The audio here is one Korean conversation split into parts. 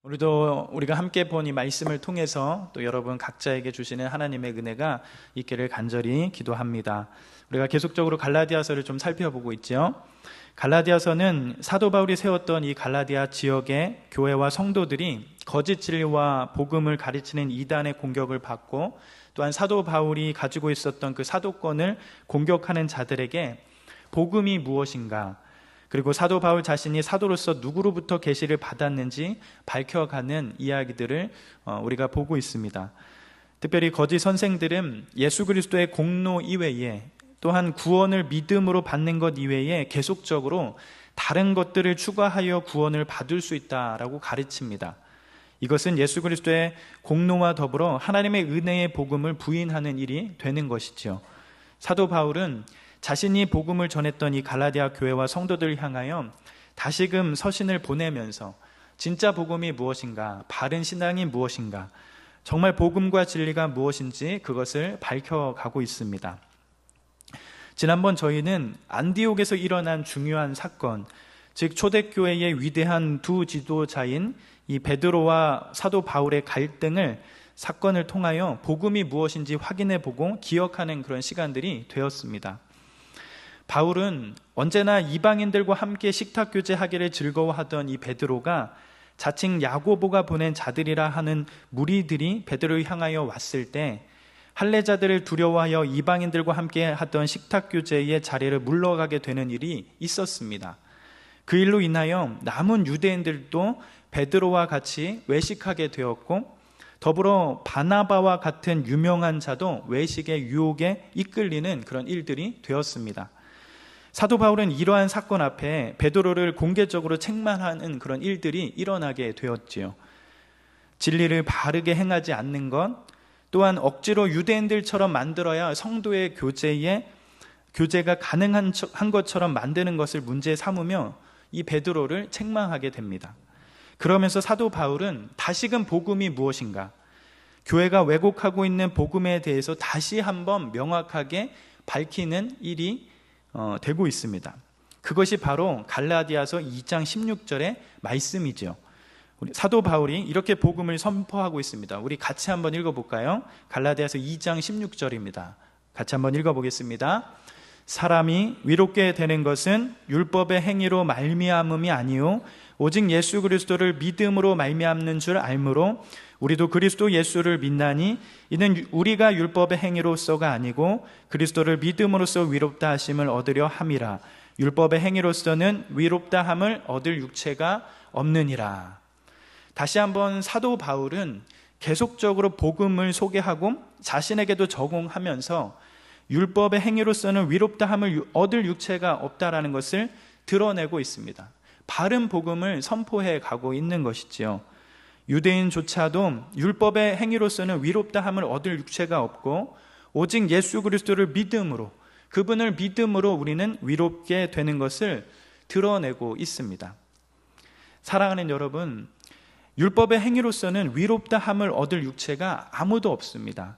오늘도 우리가 함께 본 이 말씀을 통해서 또 여러분 각자에게 주시는 하나님의 은혜가 있기를 간절히 기도합니다. 우리가 계속적으로 갈라디아서를 좀 살펴보고 있죠. 갈라디아서는 사도 바울이 세웠던 이 갈라디아 지역의 교회와 성도들이 거짓 진리와 복음을 가르치는 이단의 공격을 받고, 또한 사도 바울이 가지고 있었던 그 사도권을 공격하는 자들에게 복음이 무엇인가, 그리고 사도 바울 자신이 사도로서 누구로부터 계시를 받았는지 밝혀가는 이야기들을 우리가 보고 있습니다. 특별히 거짓 선생들은 예수 그리스도의 공로 이외에, 또한 구원을 믿음으로 받는 것 이외에 계속적으로 다른 것들을 추가하여 구원을 받을 수 있다라고 가르칩니다. 이것은 예수 그리스도의 공로와 더불어 하나님의 은혜의 복음을 부인하는 일이 되는 것이죠. 사도 바울은 자신이 복음을 전했던 이 갈라디아 교회와 성도들을 향하여 다시금 서신을 보내면서 진짜 복음이 무엇인가, 바른 신앙이 무엇인가, 정말 복음과 진리가 무엇인지 그것을 밝혀가고 있습니다. 지난번 저희는 안디옥에서 일어난 중요한 사건, 즉 초대교회의 위대한 두 지도자인 이 베드로와 사도 바울의 갈등을, 사건을 통하여 복음이 무엇인지 확인해보고 기억하는 그런 시간들이 되었습니다. 바울은 언제나 이방인들과 함께 식탁 교제하기를 즐거워하던 이 베드로가 자칭 야고보가 보낸 자들이라 하는 무리들이 베드로를 향하여 왔을 때 할례자들을 두려워하여 이방인들과 함께 하던 식탁 교제의 자리를 물러가게 되는 일이 있었습니다. 그 일로 인하여 남은 유대인들도 베드로와 같이 외식하게 되었고, 더불어 바나바와 같은 유명한 자도 외식의 유혹에 이끌리는 그런 일들이 되었습니다. 사도 바울은 이러한 사건 앞에 베드로를 공개적으로 책망하는 그런 일들이 일어나게 되었지요. 진리를 바르게 행하지 않는 것, 또한 억지로 유대인들처럼 만들어야 성도의 교제가 가능한 것처럼 만드는 것을 문제 삼으며 이 베드로를 책망하게 됩니다. 그러면서 사도 바울은 다시금 복음이 무엇인가, 교회가 왜곡하고 있는 복음에 대해서 다시 한번 명확하게 밝히는 일이 되고 있습니다. 그것이 바로 갈라디아서 2장 16절의 말씀이죠. 우리 사도 바울이 이렇게 복음을 선포하고 있습니다. 우리 같이 한번 읽어볼까요? 갈라디아서 2장 16절입니다. 같이 한번 읽어보겠습니다. 사람이 위롭게 되는 것은 율법의 행위로 말미암음이 아니요 오직 예수 그리스도를 믿음으로 말미암는 줄 알므로 우리도 그리스도 예수를 믿나니 이는 우리가 율법의 행위로서가 아니고 그리스도를 믿음으로써 위롭다 하심을 얻으려 함이라. 율법의 행위로서는 위롭다 함을 얻을 육체가 없느니라. 다시 한번 사도 바울은 계속적으로 복음을 소개하고 자신에게도 적용하면서 율법의 행위로서는 위롭다 함을 얻을 육체가 없다라는 것을 드러내고 있습니다. 바른 복음을 선포해 가고 있는 것이지요. 유대인조차도 율법의 행위로서는 위롭다 함을 얻을 육체가 없고 오직 예수 그리스도를 믿음으로, 그분을 믿음으로 우리는 위롭게 되는 것을 드러내고 있습니다. 사랑하는 여러분, 율법의 행위로서는 위롭다 함을 얻을 육체가 아무도 없습니다.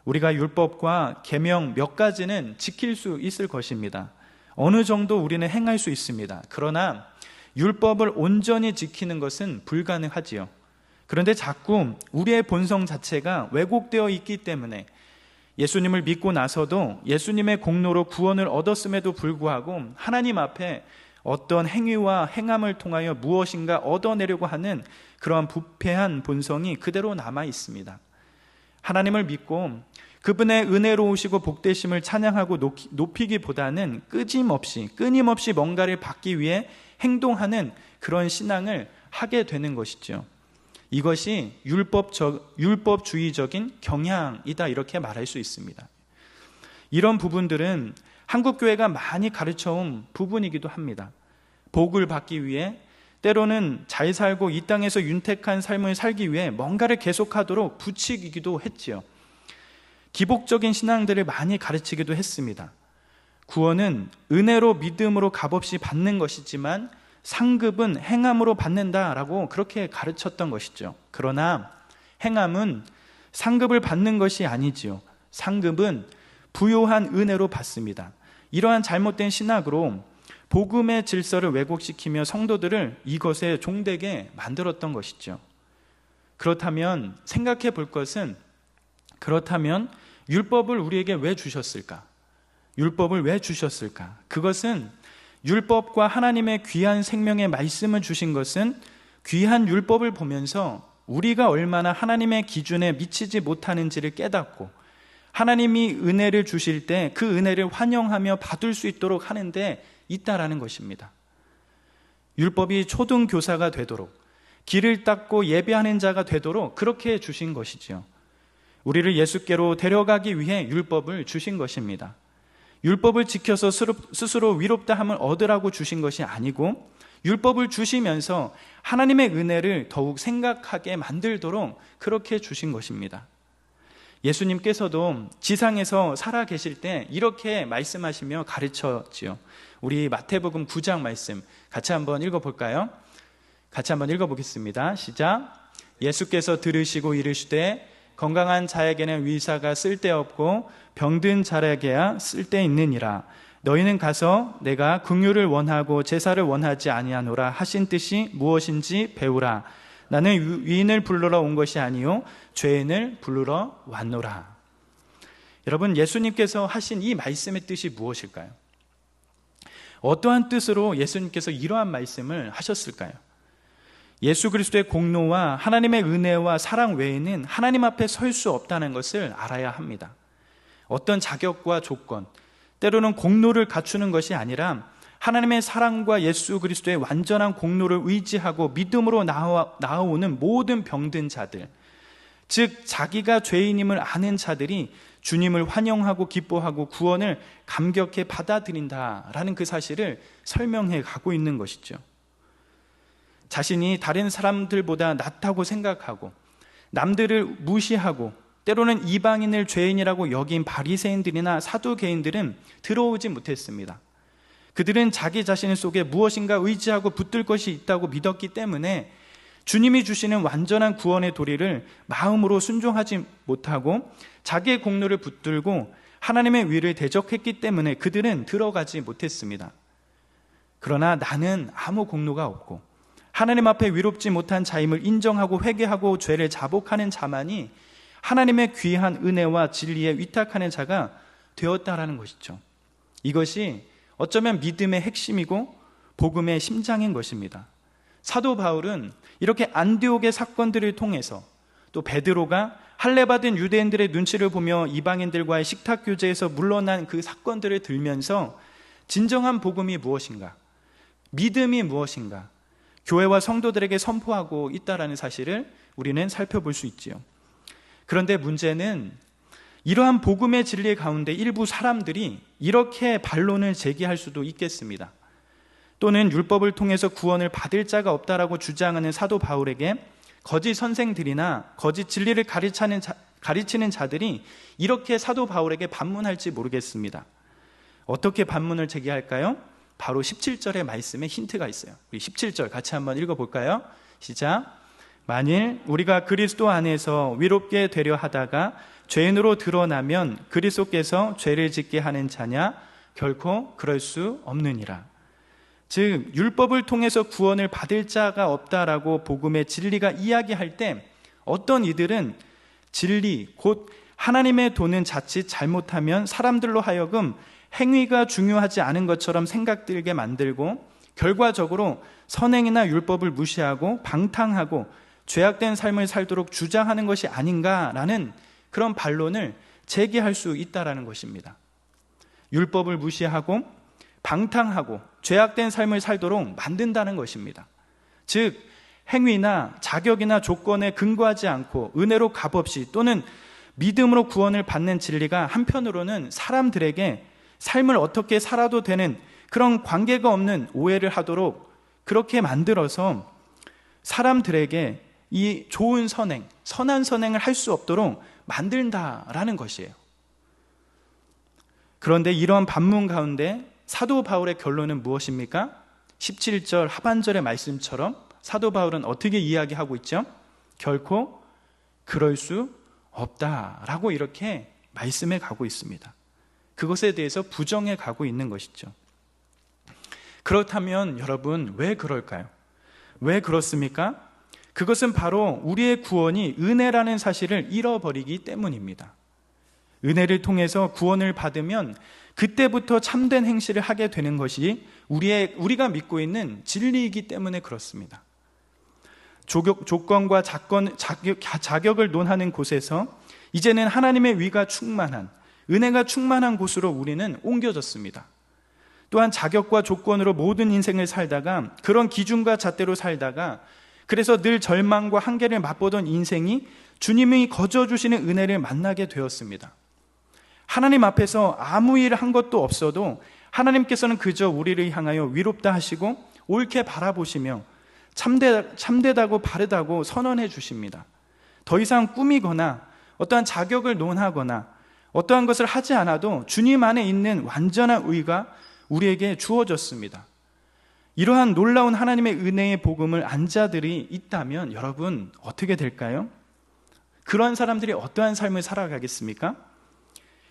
우리가 율법과 계명 몇 가지는 지킬 수 있을 것입니다. 어느 정도 우리는 행할 수 있습니다. 그러나 율법을 온전히 지키는 것은 불가능하지요. 그런데 자꾸 우리의 본성 자체가 왜곡되어 있기 때문에 예수님을 믿고 나서도 예수님의 공로로 구원을 얻었음에도 불구하고 하나님 앞에 어떤 행위와 행함을 통하여 무엇인가 얻어내려고 하는 그러한 부패한 본성이 그대로 남아 있습니다. 하나님을 믿고 그분의 은혜로우시고 복되심을 찬양하고 높이기보다는 끊임없이 뭔가를 받기 위해 행동하는 그런 신앙을 하게 되는 것이죠. 이것이 율법주의적인 경향이다, 이렇게 말할 수 있습니다. 이런 부분들은 한국교회가 많이 가르쳐온 부분이기도 합니다. 복을 받기 위해, 때로는 잘 살고 이 땅에서 윤택한 삶을 살기 위해 뭔가를 계속하도록 부추기기도 했지요. 기복적인 신앙들을 많이 가르치기도 했습니다. 구원은 은혜로 믿음으로 값없이 받는 것이지만 상급은 행함으로 받는다라고 그렇게 가르쳤던 것이죠. 그러나 행함은 상급을 받는 것이 아니지요. 상급은 부요한 은혜로 받습니다. 이러한 잘못된 신학으로 복음의 질서를 왜곡시키며 성도들을 이것에 종되게 만들었던 것이죠. 그렇다면 생각해 볼 것은, 그렇다면 율법을 우리에게 왜 주셨을까? 율법을 왜 주셨을까? 그것은 율법과 하나님의 귀한 생명의 말씀을 주신 것은 귀한 율법을 보면서 우리가 얼마나 하나님의 기준에 미치지 못하는지를 깨닫고 하나님이 은혜를 주실 때 그 은혜를 환영하며 받을 수 있도록 하는데 있다라는 것입니다. 율법이 초등교사가 되도록, 길을 닦고 예배하는 자가 되도록 그렇게 주신 것이지요. 우리를 예수께로 데려가기 위해 율법을 주신 것입니다. 율법을 지켜서 스스로 위롭다함을 얻으라고 주신 것이 아니고, 율법을 주시면서 하나님의 은혜를 더욱 생각하게 만들도록 그렇게 주신 것입니다. 예수님께서도 지상에서 살아 계실 때 이렇게 말씀하시며 가르쳤지요. 우리 마태복음 9장 말씀 같이 한번 읽어볼까요? 같이 한번 읽어보겠습니다. 시작. 예수께서 들으시고 이르시되 건강한 자에게는 의사가 쓸데없고 병든 자에게야 쓸데있느니라. 너희는 가서 내가 긍휼을 원하고 제사를 원하지 아니하노라 하신 뜻이 무엇인지 배우라. 나는 의인을 부르러 온 것이 아니요 죄인을 부르러 왔노라. 여러분, 예수님께서 하신 이 말씀의 뜻이 무엇일까요? 어떠한 뜻으로 예수님께서 이러한 말씀을 하셨을까요? 예수 그리스도의 공로와 하나님의 은혜와 사랑 외에는 하나님 앞에 설 수 없다는 것을 알아야 합니다. 어떤 자격과 조건, 때로는 공로를 갖추는 것이 아니라 하나님의 사랑과 예수 그리스도의 완전한 공로를 의지하고 믿음으로 나아오는 모든 병든 자들, 즉 자기가 죄인임을 아는 자들이 주님을 환영하고 기뻐하고 구원을 감격해 받아들인다라는 그 사실을 설명해 가고 있는 것이죠. 자신이 다른 사람들보다 낫다고 생각하고 남들을 무시하고 때로는 이방인을 죄인이라고 여긴 바리새인들이나 사두개인들은 들어오지 못했습니다. 그들은 자기 자신 속에 무엇인가 의지하고 붙들 것이 있다고 믿었기 때문에 주님이 주시는 완전한 구원의 도리를 마음으로 순종하지 못하고 자기의 공로를 붙들고 하나님의 위를 대적했기 때문에 그들은 들어가지 못했습니다. 그러나 나는 아무 공로가 없고 하나님 앞에 위롭지 못한 자임을 인정하고 회개하고 죄를 자복하는 자만이 하나님의 귀한 은혜와 진리에 위탁하는 자가 되었다라는 것이죠. 이것이 어쩌면 믿음의 핵심이고 복음의 심장인 것입니다. 사도 바울은 이렇게 안디옥의 사건들을 통해서, 또 베드로가 할례받은 유대인들의 눈치를 보며 이방인들과의 식탁 교제에서 물러난 그 사건들을 들면서 진정한 복음이 무엇인가, 믿음이 무엇인가, 교회와 성도들에게 선포하고 있다라는 사실을 우리는 살펴볼 수 있지요. 그런데 문제는 이러한 복음의 진리 가운데 일부 사람들이 이렇게 반론을 제기할 수도 있겠습니다. 또는 율법을 통해서 구원을 받을 자가 없다라고 주장하는 사도 바울에게 거짓 선생들이나 거짓 진리를 가르치는 자들이 이렇게 사도 바울에게 반문할지 모르겠습니다. 어떻게 반문을 제기할까요? 바로 17절의 말씀에 힌트가 있어요. 우리 17절 같이 한번 읽어볼까요? 시작. 만일 우리가 그리스도 안에서 위롭게 되려 하다가 죄인으로 드러나면 그리스도께서 죄를 짓게 하는 자냐? 결코 그럴 수 없느니라. 즉 율법을 통해서 구원을 받을 자가 없다라고 복음의 진리가 이야기할 때 어떤 이들은 진리 곧 하나님의 도는 자칫 잘못하면 사람들로 하여금 행위가 중요하지 않은 것처럼 생각들게 만들고 결과적으로 선행이나 율법을 무시하고 방탕하고 죄악된 삶을 살도록 주장하는 것이 아닌가라는 그런 반론을 제기할 수 있다라는 것입니다. 율법을 무시하고 방탕하고 죄악된 삶을 살도록 만든다는 것입니다. 즉 행위나 자격이나 조건에 근거하지 않고 은혜로 값없이 또는 믿음으로 구원을 받는 진리가 한편으로는 사람들에게 삶을 어떻게 살아도 되는 그런 관계가 없는 오해를 하도록 그렇게 만들어서 사람들에게 이 좋은 선행, 선한 선행을 할 수 없도록 만든다라는 것이에요. 그런데 이런 반문 가운데 사도 바울의 결론은 무엇입니까? 17절 하반절의 말씀처럼 사도 바울은 어떻게 이야기하고 있죠? 결코 그럴 수 없다라고 이렇게 말씀해 가고 있습니다. 그것에 대해서 부정해 가고 있는 것이죠. 그렇다면 여러분 왜 그럴까요? 왜 그렇습니까? 그것은 바로 우리의 구원이 은혜라는 사실을 잃어버리기 때문입니다. 은혜를 통해서 구원을 받으면 그때부터 참된 행실을 하게 되는 것이 우리가 믿고 있는 진리이기 때문에 그렇습니다. 조건과 자격을 논하는 곳에서 이제는 하나님의 위가 충만한, 은혜가 충만한 곳으로 우리는 옮겨졌습니다. 또한 자격과 조건으로 모든 인생을 살다가, 그런 기준과 잣대로 살다가, 그래서 늘 절망과 한계를 맛보던 인생이 주님이 거저주시는 은혜를 만나게 되었습니다. 하나님 앞에서 아무 일 한 것도 없어도 하나님께서는 그저 우리를 향하여 위롭다 하시고 옳게 바라보시며 참되다고 바르다고 선언해 주십니다. 더 이상 꾸미거나 어떠한 자격을 논하거나 어떠한 것을 하지 않아도 주님 안에 있는 완전한 의가 우리에게 주어졌습니다. 이러한 놀라운 하나님의 은혜의 복음을 안 자들이 있다면 여러분 어떻게 될까요? 그러한 사람들이 어떠한 삶을 살아가겠습니까?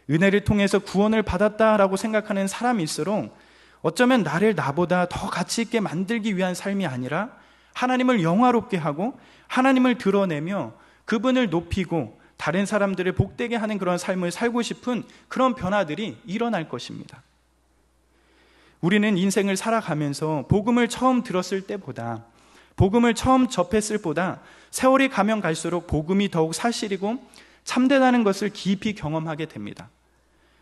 은혜를 통해서 구원을 받았다라고 생각하는 사람일수록 어쩌면 나를 나보다 더 가치 있게 만들기 위한 삶이 아니라 하나님을 영화롭게 하고 하나님을 드러내며 그분을 높이고 다른 사람들을 복되게 하는 그런 삶을 살고 싶은 그런 변화들이 일어날 것입니다. 우리는 인생을 살아가면서 복음을 처음 들었을 때보다, 복음을 처음 접했을 보다 세월이 가면 갈수록 복음이 더욱 사실이고 참되다는 것을 깊이 경험하게 됩니다.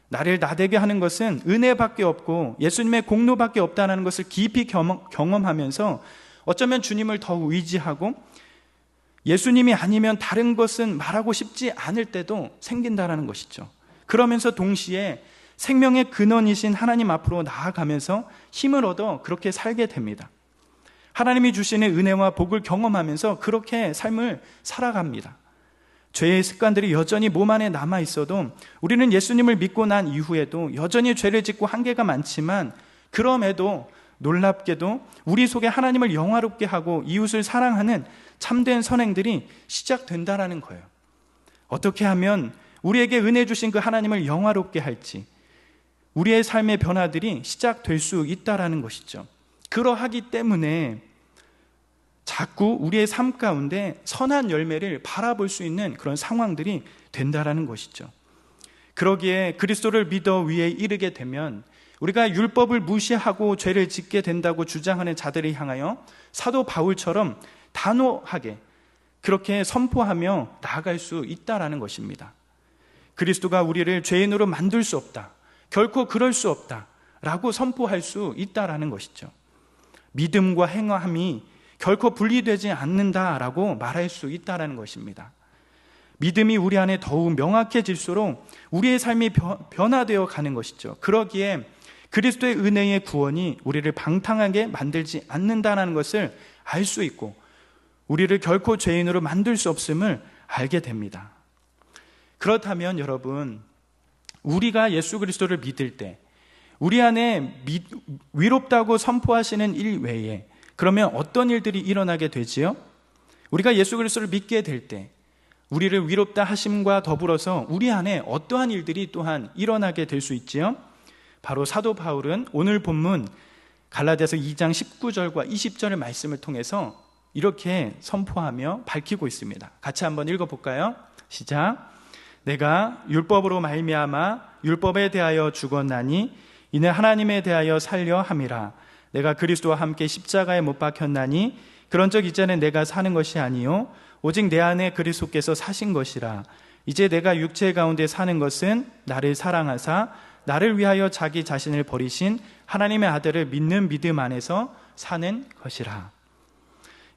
나를 나되게 하는 것은 은혜밖에 없고 예수님의 공로밖에 없다는 것을 깊이 경험하면서 어쩌면 주님을 더욱 의지하고 예수님이 아니면 다른 것은 말하고 싶지 않을 때도 생긴다는 것이죠. 그러면서 동시에 생명의 근원이신 하나님 앞으로 나아가면서 힘을 얻어 그렇게 살게 됩니다. 하나님이 주시는 은혜와 복을 경험하면서 그렇게 삶을 살아갑니다. 죄의 습관들이 여전히 몸 안에 남아 있어도 우리는 예수님을 믿고 난 이후에도 여전히 죄를 짓고 한계가 많지만 그럼에도 놀랍게도 우리 속에 하나님을 영화롭게 하고 이웃을 사랑하는 참된 선행들이 시작된다라는 거예요. 어떻게 하면 우리에게 은혜 주신 그 하나님을 영화롭게 할지, 우리의 삶의 변화들이 시작될 수 있다라는 것이죠. 그러하기 때문에 자꾸 우리의 삶 가운데 선한 열매를 바라볼 수 있는 그런 상황들이 된다라는 것이죠. 그러기에 그리스도를 믿어 위에 이르게 되면 우리가 율법을 무시하고 죄를 짓게 된다고 주장하는 자들을 향하여 사도 바울처럼 단호하게 그렇게 선포하며 나아갈 수 있다라는 것입니다. 그리스도가 우리를 죄인으로 만들 수 없다, 결코 그럴 수 없다 라고 선포할 수 있다라는 것이죠. 믿음과 행함이 결코 분리되지 않는다라고 말할 수 있다라는 것입니다. 믿음이 우리 안에 더욱 명확해질수록 우리의 삶이 변화되어 가는 것이죠. 그러기에 그리스도의 은혜의 구원이 우리를 방탕하게 만들지 않는다는 것을 알 수 있고 우리를 결코 죄인으로 만들 수 없음을 알게 됩니다. 그렇다면 여러분, 우리가 예수 그리스도를 믿을 때 우리 안에 위롭다고 선포하시는 일 외에 그러면 어떤 일들이 일어나게 되지요? 우리가 예수 그리스도를 믿게 될 때 우리를 위롭다 하심과 더불어서 우리 안에 어떠한 일들이 또한 일어나게 될 수 있지요? 바로 사도 바울은 오늘 본문 갈라디아서 2장 19절과 20절의 말씀을 통해서 이렇게 선포하며 밝히고 있습니다. 같이 한번 읽어볼까요? 시작. 내가 율법으로 말미암아 율법에 대하여 죽었나니 이는 하나님에 대하여 살려 함이라. 내가 그리스도와 함께 십자가에 못 박혔나니 그런즉 이제는 내가 사는 것이 아니요 오직 내 안에 그리스도께서 사신 것이라. 이제 내가 육체 가운데 사는 것은 나를 사랑하사 나를 위하여 자기 자신을 버리신 하나님의 아들을 믿는 믿음 안에서 사는 것이라.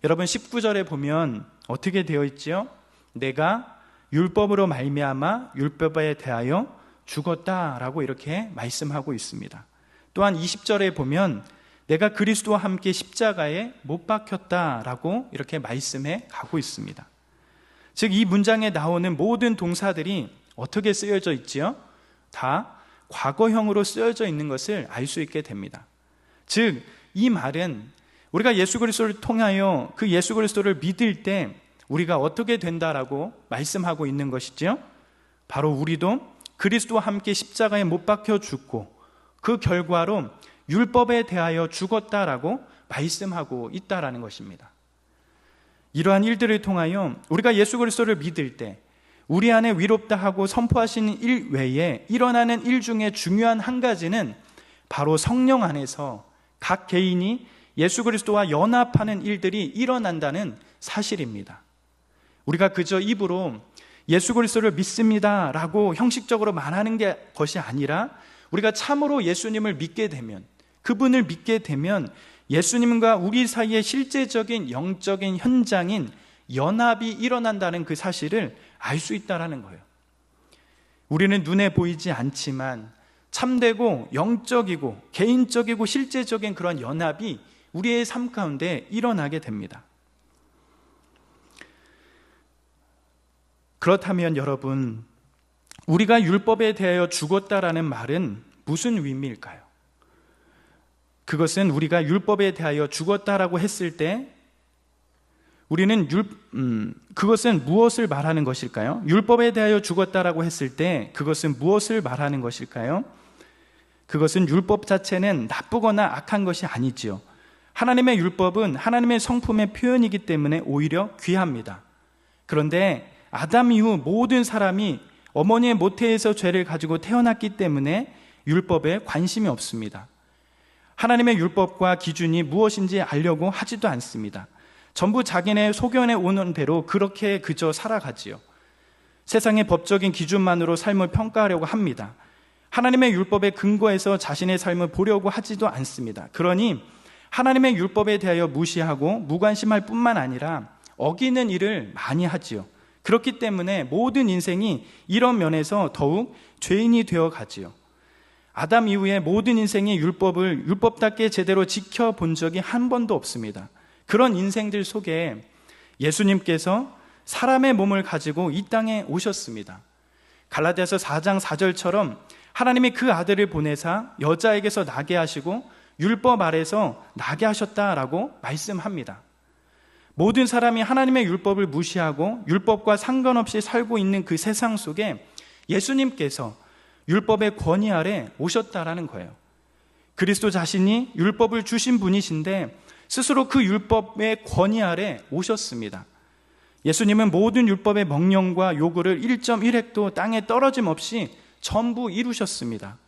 여러분 19절에 보면 어떻게 되어 있지요? 내가 율법으로 말미암아 율법에 대하여 죽었다라고 이렇게 말씀하고 있습니다. 또한 20절에 보면 내가 그리스도와 함께 십자가에 못 박혔다라고 이렇게 말씀해 가고 있습니다. 즉 이 문장에 나오는 모든 동사들이 어떻게 쓰여져 있지요? 다 과거형으로 쓰여져 있는 것을 알 수 있게 됩니다. 즉 이 말은 우리가 예수 그리스도를 통하여 그 예수 그리스도를 믿을 때 우리가 어떻게 된다라고 말씀하고 있는 것이지요? 바로 우리도 그리스도와 함께 십자가에 못 박혀 죽고 그 결과로 율법에 대하여 죽었다라고 말씀하고 있다라는 것입니다. 이러한 일들을 통하여 우리가 예수 그리스도를 믿을 때 우리 안에 위롭다 하고 선포하시는 일 외에 일어나는 일 중에 중요한 한 가지는 바로 성령 안에서 각 개인이 예수 그리스도와 연합하는 일들이 일어난다는 사실입니다. 우리가 그저 입으로 예수 그리스도를 믿습니다 라고 형식적으로 말하는 것이 아니라 우리가 참으로 예수님을 믿게 되면, 그분을 믿게 되면 예수님과 우리 사이에 실제적인 영적인 현장인 연합이 일어난다는 그 사실을 알 수 있다는 거예요. 우리는 눈에 보이지 않지만 참되고 영적이고 개인적이고 실제적인 그런 연합이 우리의 삶 가운데 일어나게 됩니다. 그렇다면 여러분, 우리가 율법에 대하여 죽었다라는 말은 무슨 의미일까요? 그것은 우리가 율법에 대하여 죽었다라고 했을 때 우리는 그것은 무엇을 말하는 것일까요? 율법에 대하여 죽었다라고 했을 때 그것은 무엇을 말하는 것일까요? 그것은 율법 자체는 나쁘거나 악한 것이 아니지요. 하나님의 율법은 하나님의 성품의 표현이기 때문에 오히려 귀합니다. 그런데 아담 이후 모든 사람이 어머니의 모태에서 죄를 가지고 태어났기 때문에 율법에 관심이 없습니다. 하나님의 율법과 기준이 무엇인지 알려고 하지도 않습니다. 전부 자기네 소견에 오는 대로 그렇게 그저 살아가지요. 세상의 법적인 기준만으로 삶을 평가하려고 합니다. 하나님의 율법에 근거해서 자신의 삶을 보려고 하지도 않습니다. 그러니 하나님의 율법에 대하여 무시하고 무관심할 뿐만 아니라 어기는 일을 많이 하지요. 그렇기 때문에 모든 인생이 이런 면에서 더욱 죄인이 되어 가지요. 아담 이후에 모든 인생이 율법을 율법답게 제대로 지켜본 적이 한 번도 없습니다. 그런 인생들 속에 예수님께서 사람의 몸을 가지고 이 땅에 오셨습니다. 갈라디아서 4장 4절처럼 하나님이 그 아들을 보내사 여자에게서 나게 하시고 율법 아래서 나게 하셨다라고 말씀합니다. 모든 사람이 하나님의 율법을 무시하고 율법과 상관없이 살고 있는 그 세상 속에 예수님께서 율법의 권위 아래 오셨다라는 거예요. 그리스도 자신이 율법을 주신 분이신데 스스로 그 율법의 권위 아래 오셨습니다. 예수님은 모든 율법의 명령과 요구를 1.1획도 땅에 떨어짐 없이 전부 이루셨습니다.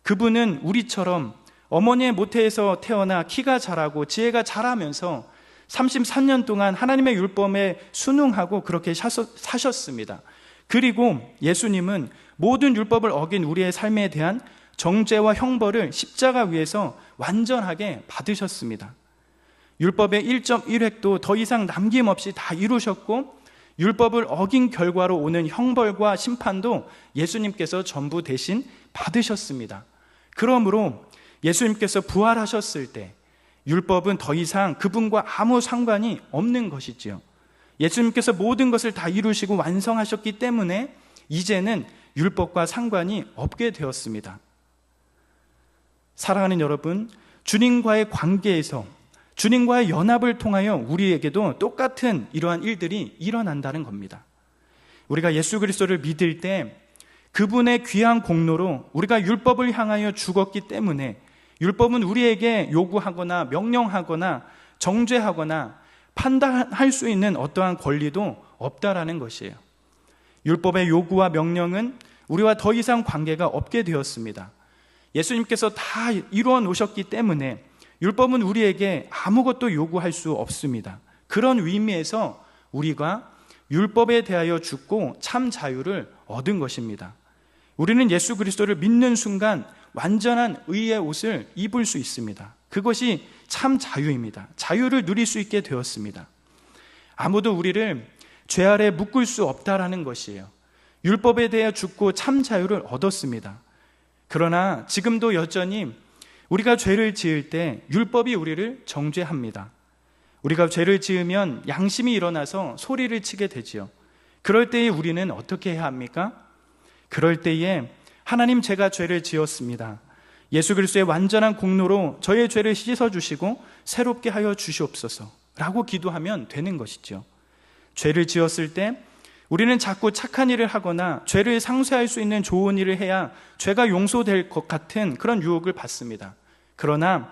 그분은 우리처럼 어머니의 모태에서 태어나 키가 자라고 지혜가 자라면서 33년 동안 하나님의 율법에 순응하고 그렇게 사셨습니다. 그리고 예수님은 모든 율법을 어긴 우리의 삶에 대한 정죄와 형벌을 십자가 위에서 완전하게 받으셨습니다. 율법의 1.1획도 더 이상 남김없이 다 이루셨고 율법을 어긴 결과로 오는 형벌과 심판도 예수님께서 전부 대신 받으셨습니다. 그러므로 예수님께서 부활하셨을 때 율법은 더 이상 그분과 아무 상관이 없는 것이지요. 예수님께서 모든 것을 다 이루시고 완성하셨기 때문에 이제는 율법과 상관이 없게 되었습니다. 사랑하는 여러분, 주님과의 관계에서 주님과의 연합을 통하여 우리에게도 똑같은 이러한 일들이 일어난다는 겁니다. 우리가 예수 그리스도를 믿을 때 그분의 귀한 공로로 우리가 율법을 향하여 죽었기 때문에 율법은 우리에게 요구하거나 명령하거나 정죄하거나 판단할 수 있는 어떠한 권리도 없다라는 것이에요. 율법의 요구와 명령은 우리와 더 이상 관계가 없게 되었습니다. 예수님께서 다 이루어 놓으셨기 때문에 율법은 우리에게 아무것도 요구할 수 없습니다. 그런 의미에서 우리가 율법에 대하여 죽고 참 자유를 얻은 것입니다. 우리는 예수 그리스도를 믿는 순간 완전한 의의 옷을 입을 수 있습니다. 그것이 참 자유입니다. 자유를 누릴 수 있게 되었습니다. 아무도 우리를 죄 아래 묶을 수 없다라는 것이에요. 율법에 대해 죽고 참 자유를 얻었습니다. 그러나 지금도 여전히 우리가 죄를 지을 때 율법이 우리를 정죄합니다. 우리가 죄를 지으면 양심이 일어나서 소리를 치게 되지요. 그럴 때에 우리는 어떻게 해야 합니까? 그럴 때에 하나님, 제가 죄를 지었습니다. 예수 그리스도의 완전한 공로로 저의 죄를 씻어주시고 새롭게 하여 주시옵소서 라고 기도하면 되는 것이죠. 죄를 지었을 때 우리는 자꾸 착한 일을 하거나 죄를 상쇄할 수 있는 좋은 일을 해야 죄가 용서될 것 같은 그런 유혹을 받습니다. 그러나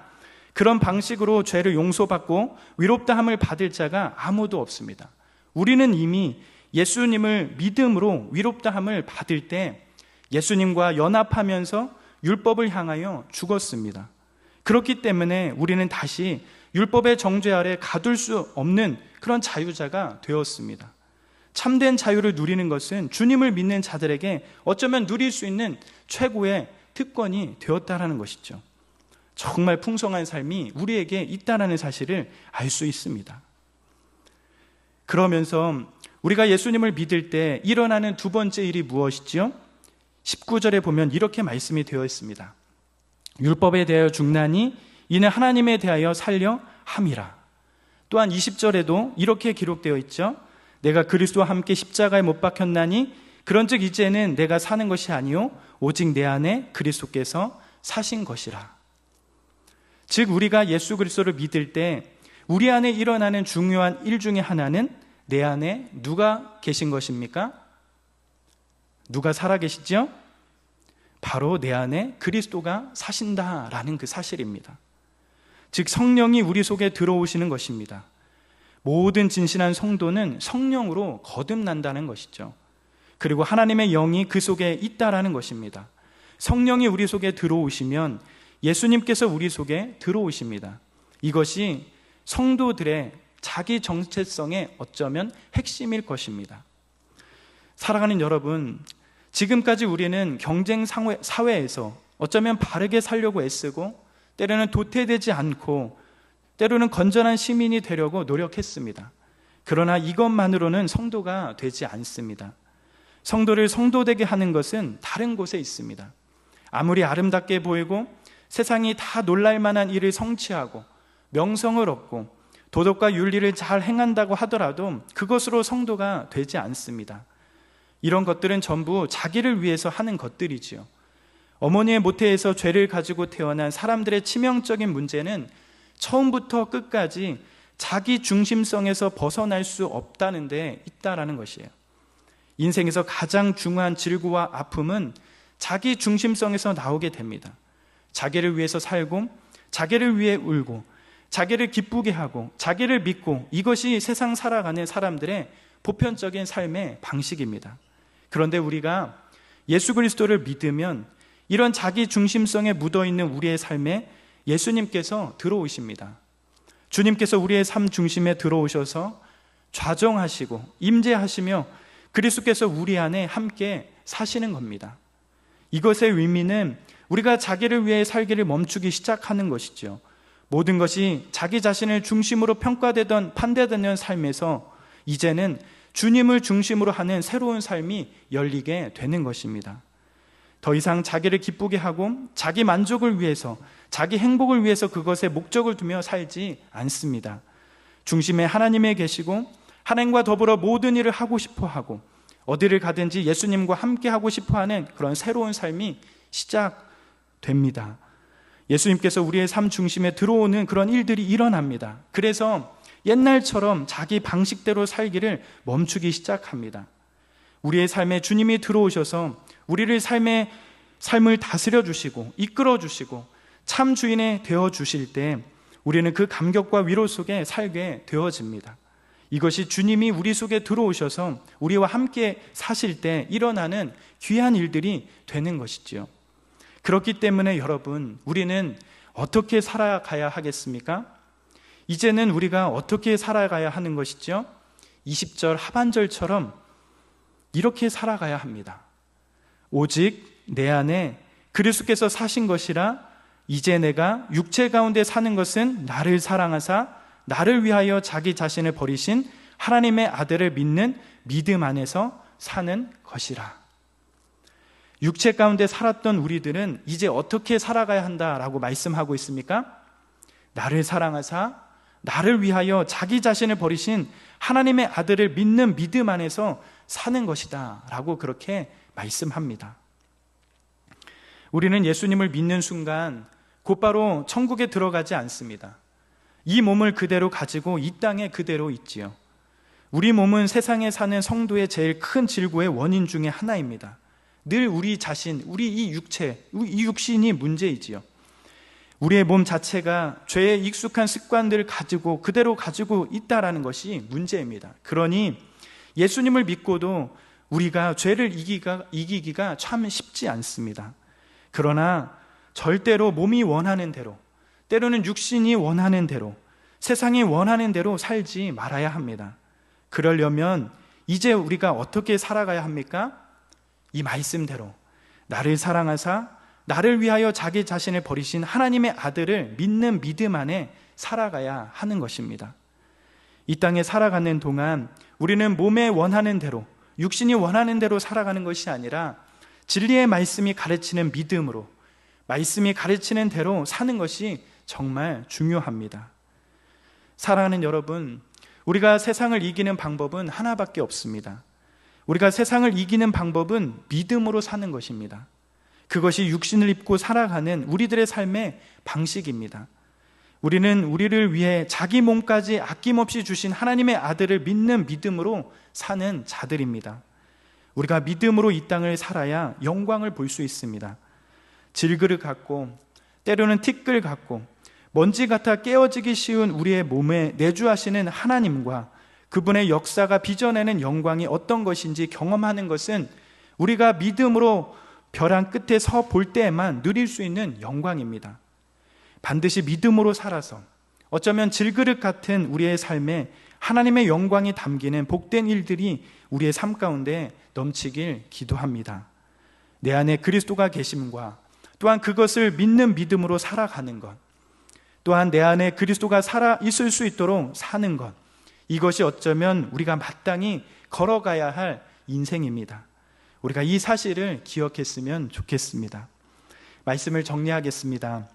그런 방식으로 죄를 용서받고 위롭다함을 받을 자가 아무도 없습니다. 우리는 이미 예수님을 믿음으로 위롭다함을 받을 때 예수님과 연합하면서 율법을 향하여 죽었습니다. 그렇기 때문에 우리는 다시 율법의 정죄 아래 가둘 수 없는 그런 자유자가 되었습니다. 참된 자유를 누리는 것은 주님을 믿는 자들에게 어쩌면 누릴 수 있는 최고의 특권이 되었다라는 것이죠. 정말 풍성한 삶이 우리에게 있다라는 사실을 알 수 있습니다. 그러면서 우리가 예수님을 믿을 때 일어나는 두 번째 일이 무엇이지요? 19절에 보면 이렇게 말씀이 되어 있습니다. 율법에 대하여 죽나니 이는 하나님에 대하여 살려 함이라. 또한 20절에도 이렇게 기록되어 있죠. 내가 그리스도와 함께 십자가에 못 박혔나니 그런즉 이제는 내가 사는 것이 아니요 오직 내 안에 그리스도께서 사신 것이라. 즉 우리가 예수 그리스도를 믿을 때 우리 안에 일어나는 중요한 일 중에 하나는 내 안에 누가 계신 것입니까? 누가 살아계시죠? 바로 내 안에 그리스도가 사신다라는 그 사실입니다. 즉 성령이 우리 속에 들어오시는 것입니다. 모든 진실한 성도는 성령으로 거듭난다는 것이죠. 그리고 하나님의 영이 그 속에 있다라는 것입니다. 성령이 우리 속에 들어오시면 예수님께서 우리 속에 들어오십니다. 이것이 성도들의 자기 정체성의 어쩌면 핵심일 것입니다. 사랑하는 여러분, 지금까지 우리는 경쟁 사회에서 어쩌면 바르게 살려고 애쓰고 때로는 도태되지 않고 때로는 건전한 시민이 되려고 노력했습니다. 그러나 이것만으로는 성도가 되지 않습니다. 성도를 성도되게 하는 것은 다른 곳에 있습니다. 아무리 아름답게 보이고 세상이 다 놀랄 만한 일을 성취하고 명성을 얻고 도덕과 윤리를 잘 행한다고 하더라도 그것으로 성도가 되지 않습니다. 이런 것들은 전부 자기를 위해서 하는 것들이지요. 어머니의 모태에서 죄를 가지고 태어난 사람들의 치명적인 문제는 처음부터 끝까지 자기 중심성에서 벗어날 수 없다는 데 있다라는 것이에요. 인생에서 가장 중요한 질고와 아픔은 자기 중심성에서 나오게 됩니다. 자기를 위해서 살고 자기를 위해 울고 자기를 기쁘게 하고 자기를 믿고 이것이 세상 살아가는 사람들의 보편적인 삶의 방식입니다. 그런데 우리가 예수 그리스도를 믿으면 이런 자기 중심성에 묻어있는 우리의 삶에 예수님께서 들어오십니다. 주님께서 우리의 삶 중심에 들어오셔서 좌정하시고 임재하시며 그리스도께서 우리 안에 함께 사시는 겁니다. 이것의 의미는 우리가 자기를 위해 살기를 멈추기 시작하는 것이죠. 모든 것이 자기 자신을 중심으로 평가되던 판단되는 삶에서 이제는 주님을 중심으로 하는 새로운 삶이 열리게 되는 것입니다. 더 이상 자기를 기쁘게 하고 자기 만족을 위해서 자기 행복을 위해서 그것에 목적을 두며 살지 않습니다. 중심에 하나님에 계시고 하나님과 더불어 모든 일을 하고 싶어 하고 어디를 가든지 예수님과 함께 하고 싶어 하는 그런 새로운 삶이 시작됩니다. 예수님께서 우리의 삶 중심에 들어오는 그런 일들이 일어납니다. 그래서 옛날처럼 자기 방식대로 살기를 멈추기 시작합니다. 우리의 삶에 주님이 들어오셔서 우리를 삶을 다스려 주시고 이끌어 주시고 참 주인이 되어 주실 때 우리는 그 감격과 위로 속에 살게 되어집니다. 이것이 주님이 우리 속에 들어오셔서 우리와 함께 사실 때 일어나는 귀한 일들이 되는 것이지요. 그렇기 때문에 여러분, 우리는 어떻게 살아가야 하겠습니까? 이제는 우리가 어떻게 살아가야 하는 것이죠? 20절 하반절처럼 이렇게 살아가야 합니다. 오직 내 안에 그리스도께서 사신 것이라 이제 내가 육체 가운데 사는 것은 나를 사랑하사 나를 위하여 자기 자신을 버리신 하나님의 아들을 믿는 믿음 안에서 사는 것이라. 육체 가운데 살았던 우리들은 이제 어떻게 살아가야 한다라고 말씀하고 있습니까? 나를 사랑하사 나를 위하여 자기 자신을 버리신 하나님의 아들을 믿는 믿음 안에서 사는 것이다 라고 그렇게 말씀합니다. 우리는 예수님을 믿는 순간 곧바로 천국에 들어가지 않습니다. 이 몸을 그대로 가지고 이 땅에 그대로 있지요. 우리 몸은 세상에 사는 성도의 제일 큰 질고의 원인 중에 하나입니다. 늘 우리 자신, 우리 이 육체, 이 육신이 문제이지요. 우리의 몸 자체가 죄에 익숙한 습관들을 그대로 가지고 있다라는 것이 문제입니다. 그러니 예수님을 믿고도 우리가 죄를 이기기가 참 쉽지 않습니다. 그러나 절대로 몸이 원하는 대로, 때로는 육신이 원하는 대로, 세상이 원하는 대로 살지 말아야 합니다. 그러려면 이제 우리가 어떻게 살아가야 합니까? 이 말씀대로 나를 사랑하사 나를 위하여 자기 자신을 버리신 하나님의 아들을 믿는 믿음 안에 살아가야 하는 것입니다. 이 땅에 살아가는 동안 우리는 몸에 원하는 대로, 육신이 원하는 대로 살아가는 것이 아니라 진리의 말씀이 가르치는 믿음으로, 말씀이 가르치는 대로 사는 것이 정말 중요합니다. 사랑하는 여러분, 우리가 세상을 이기는 방법은 하나밖에 없습니다. 우리가 세상을 이기는 방법은 믿음으로 사는 것입니다. 그것이 육신을 입고 살아가는 우리들의 삶의 방식입니다. 우리는 우리를 위해 자기 몸까지 아낌없이 주신 하나님의 아들을 믿는 믿음으로 사는 자들입니다. 우리가 믿음으로 이 땅을 살아야 영광을 볼 수 있습니다. 질그릇 같고 때로는 티끌 같고 먼지 같아 깨어지기 쉬운 우리의 몸에 내주하시는 하나님과 그분의 역사가 빚어내는 영광이 어떤 것인지 경험하는 것은 우리가 믿음으로 벼랑 끝에 서 볼 때에만 누릴 수 있는 영광입니다. 반드시 믿음으로 살아서 어쩌면 질그릇 같은 우리의 삶에 하나님의 영광이 담기는 복된 일들이 우리의 삶 가운데 넘치길 기도합니다. 내 안에 그리스도가 계심과 또한 그것을 믿는 믿음으로 살아가는 것, 또한 내 안에 그리스도가 살아 있을 수 있도록 사는 것, 이것이 어쩌면 우리가 마땅히 걸어가야 할 인생입니다. 우리가 이 사실을 기억했으면 좋겠습니다. 말씀을 정리하겠습니다.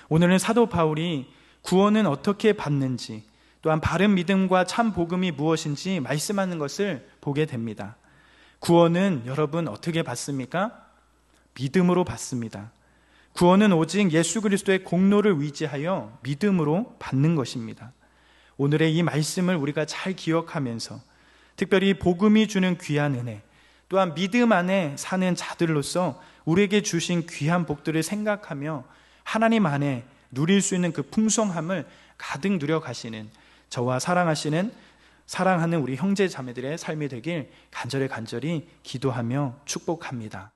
오늘은 사도 바울이 구원은 어떻게 받는지, 또한 바른 믿음과 참 복음이 무엇인지 말씀하는 것을 보게 됩니다. 구원은 여러분 어떻게 받습니까? 믿음으로 받습니다. 구원은 오직 예수 그리스도의 공로를 의지하여 믿음으로 받는 것입니다. 오늘의 이 말씀을 우리가 잘 기억하면서 특별히 복음이 주는 귀한 은혜, 또한 믿음 안에 사는 자들로서 우리에게 주신 귀한 복들을 생각하며 하나님 안에 누릴 수 있는 그 풍성함을 가득 누려가시는 저와 사랑하는 우리 형제 자매들의 삶이 되길 간절히 기도하며 축복합니다.